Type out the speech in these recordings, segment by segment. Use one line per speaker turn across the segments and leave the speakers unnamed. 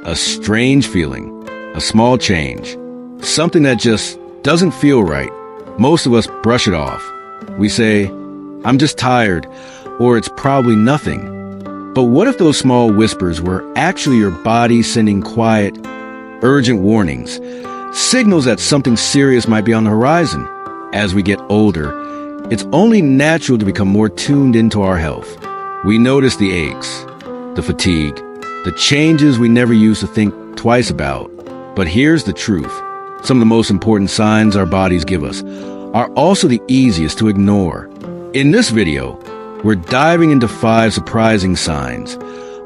A strange feeling, a small change, something that just doesn't feel right. Most of us brush it off. We say, "I'm just tired," or "it's probably nothing." But what if those small whispers were actually your body sending quiet, urgent warnings, signals that something serious might be on the horizon? As we get older, it's only natural to become more tuned into our health. We notice the aches, the fatigue, the changes we never used to think twice about. But here's the truth. Some of the most important signs our bodies give us are also the easiest to ignore. In this video, we're diving into 5 surprising signs,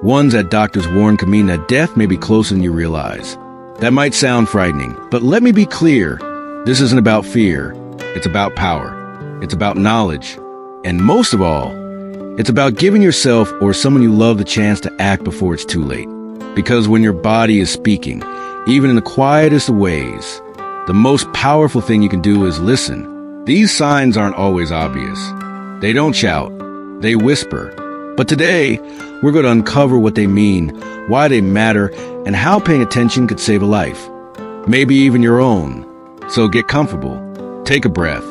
ones that doctors warn can mean that death may be closer than you realize. That might sound frightening, but let me be clear. This isn't about fear. It's about power. It's about knowledge. And most of all, it's about giving yourself or someone you love the chance to act before it's too late. Because when your body is speaking, even in the quietest of ways, the most powerful thing you can do is listen. These signs aren't always obvious. They don't shout. They whisper. But today, we're going to uncover what they mean, why they matter, and how paying attention could save a life. Maybe even your own. So get comfortable, take a breath,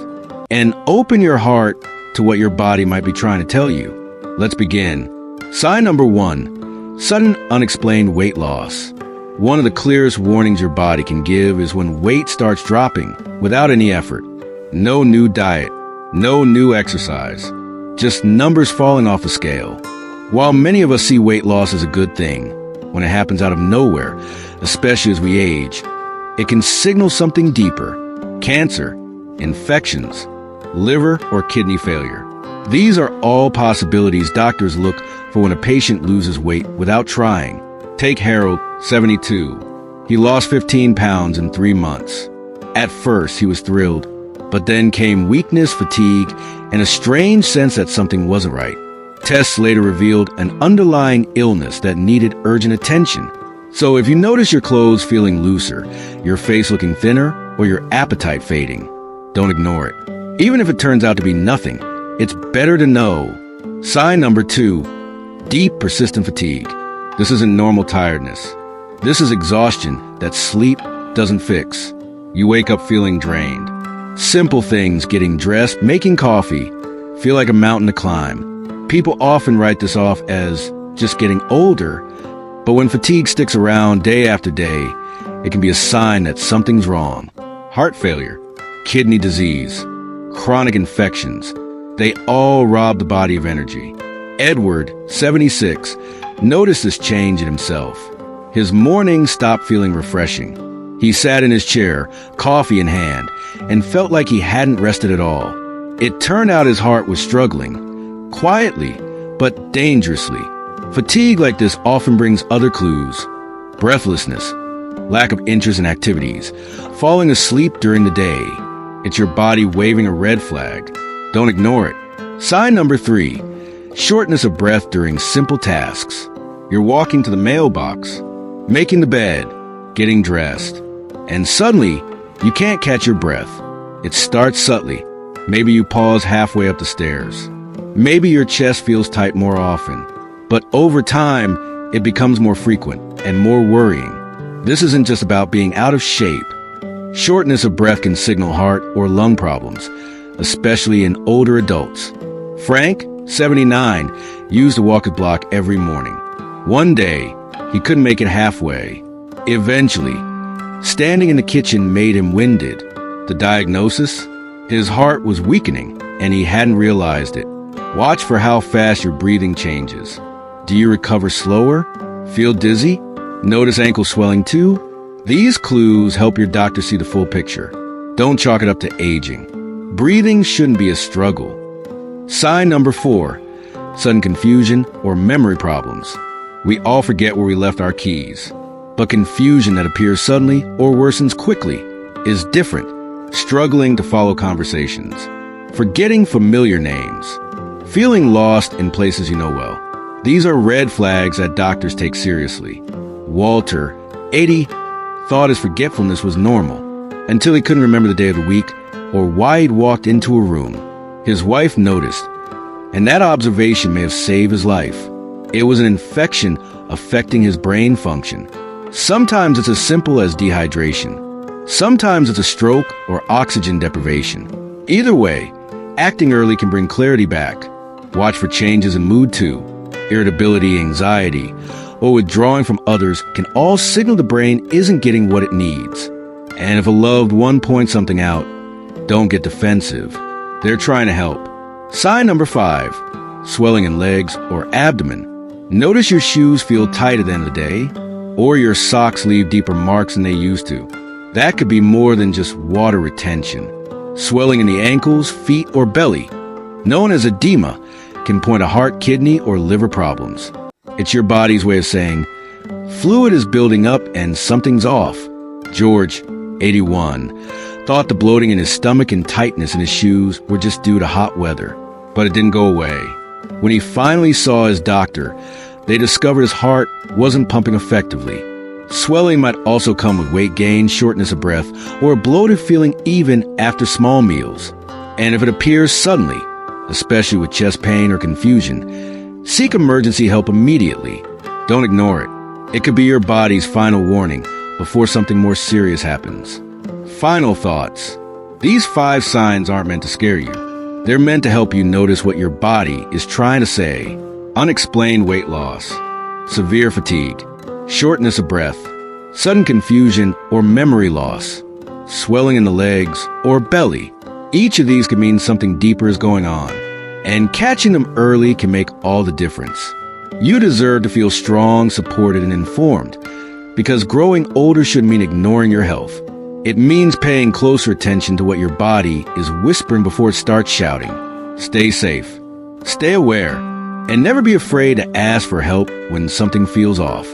and open your heart to what your body might be trying to tell you. Let's begin. Sign number 1, sudden unexplained weight loss. One of the clearest warnings your body can give is when weight starts dropping without any effort. No new diet, no new exercise, just numbers falling off the scale. While many of us see weight loss as a good thing, when it happens out of nowhere, especially as we age, it can signal something deeper: cancer, infections, liver or kidney failure. These are all possibilities doctors look for when a patient loses weight without trying. Take Harold, 72. He lost 15 pounds in 3 months. At first, he was thrilled, but then came weakness, fatigue, and a strange sense that something wasn't right. Tests later revealed an underlying illness that needed urgent attention. So if you notice your clothes feeling looser, your face looking thinner, or your appetite fading, don't ignore it. Even if it turns out to be nothing, it's better to know. Sign number 2, deep, persistent fatigue. This isn't normal tiredness. This is exhaustion that sleep doesn't fix. You wake up feeling drained. Simple things, getting dressed, making coffee, feel like a mountain to climb. People often write this off as just getting older, but when fatigue sticks around day after day, it can be a sign that something's wrong. Heart failure, kidney disease, chronic infections, they all rob the body of energy. Edward, 76, noticed this change in himself. His mornings stopped feeling refreshing. He sat in his chair, coffee in hand, and felt like he hadn't rested at all. It turned out his heart was struggling, quietly, but dangerously. Fatigue like this often brings other clues: breathlessness, lack of interest in activities, falling asleep during the day. It's your body waving a red flag. Don't ignore it. Sign number 3, shortness of breath during simple tasks. You're walking to the mailbox, making the bed, getting dressed, and suddenly you can't catch your breath. It starts subtly. Maybe you pause halfway up the stairs. Maybe your chest feels tight more often. But over time, it becomes more frequent and more worrying. This isn't just about being out of shape. Shortness of breath can signal heart or lung problems, especially in older adults. Frank, 79, used to walk his block every morning. One day, he couldn't make it halfway. Eventually, standing in the kitchen made him winded. The diagnosis? His heart was weakening, and he hadn't realized it. Watch for how fast your breathing changes. Do you recover slower? Feel dizzy? Notice ankle swelling too? These clues help your doctor see the full picture. Don't chalk it up to aging. Breathing shouldn't be a struggle. Sign number 4, sudden confusion or memory problems. We all forget where we left our keys. But confusion that appears suddenly or worsens quickly is different. Struggling to follow conversations. Forgetting familiar names. Feeling lost in places you know well. These are red flags that doctors take seriously. Walter, 80, thought his forgetfulness was normal until he couldn't remember the day of the week or why he'd walked into a room. His wife noticed, and that observation may have saved his life. It was an infection affecting his brain function. Sometimes it's as simple as dehydration. Sometimes it's a stroke or oxygen deprivation. Either way, acting early can bring clarity back. Watch for changes in mood too. Irritability, anxiety, or withdrawing from others can all signal the brain isn't getting what it needs. And if a loved one points something out, don't get defensive. They're trying to help. Sign number 5, swelling in legs or abdomen. Notice your shoes feel tight at the end of the day, or your socks leave deeper marks than they used to. That could be more than just water retention. Swelling in the ankles, feet, or belly, known as edema, can point to heart, kidney, or liver problems. It's your body's way of saying, fluid is building up and something's off. George, 81, thought the bloating in his stomach and tightness in his shoes were just due to hot weather, but it didn't go away. When he finally saw his doctor, they discovered his heart wasn't pumping effectively. Swelling might also come with weight gain, shortness of breath, or a bloated feeling even after small meals. And if it appears suddenly, especially with chest pain or confusion, seek emergency help immediately. Don't ignore it. It could be your body's final warning before something more serious happens. Final thoughts. These 5 signs aren't meant to scare you. They're meant to help you notice what your body is trying to say. Unexplained weight loss, severe fatigue, shortness of breath, sudden confusion or memory loss, swelling in the legs or belly. Each of these could mean something deeper is going on, and catching them early can make all the difference. You deserve to feel strong, supported, and informed, because growing older shouldn't mean ignoring your health. It means paying closer attention to what your body is whispering before it starts shouting. Stay safe, stay aware, and never be afraid to ask for help when something feels off.